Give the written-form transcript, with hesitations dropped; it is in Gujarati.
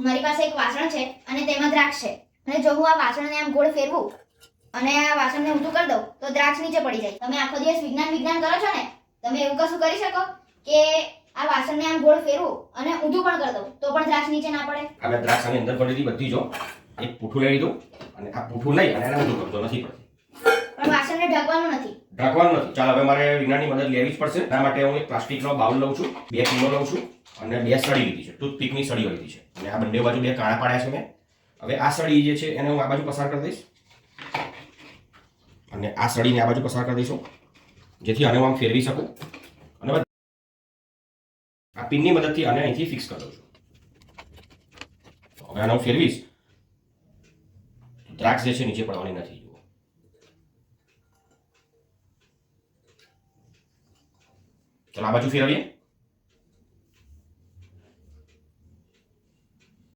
મારી પાસે એક વાસણ છે અને તેમાં દ્રાક્ષ છે અને જો હું આ વાસણને આમ ગોળ ફેરવું અને આ વાસણને ઊંધું કરી દઉં તો દ્રાક્ષ નીચે પડી જાય. તમે આખો દિવસ વિજ્ઞાન કરો છો ને, તમે એવું કશું કરી શકો કે આ વાસણને આમ ગોળ ફેરવું અને ઊંધું પણ કરી દઉં તો પણ દ્રાક્ષ નીચે ના પડે? આ મેં દ્રાક્ષ આની અંદર પડેલી બધી જો એક પૂઠું લઈ લીધું અને આ પૂઠું લઈ અને એને ઊંધું કરતો નથી પડતી. પણ વાસણને ઢાંકવાનું નથી. ઢાંકવાનું નથી. ચાલ હવે મારે વિજ્ઞાનની મદદ લેવી જ પડશે. એના માટે હું એક પ્લાસ્ટિકનો બાઉલ લઉં છું, 2 કિલો લઉં છું અને 2 સળી લીધી છે, ટૂથપીકની સળી લીધી છે અને આ બંને બાજુ 2 કાણા પાડ્યા છે મેં. હવે આ સળી જે છે એને હું આ બાજુ પસાર કરી દઈશ અને આ સળીને આ બાજુ પસાર કરી દઈશું જેથી આને હું આમ ફેરવી શકું અને આ પિનની મદદથી આને અહીંથી ફિક્સ કરી દઉં છું. હવે આને હું ફેરવીશ, દ્રાક્ષ જે છે નીચે પડવાની નથી. ચલો આ બાજુ ફેરવીએ.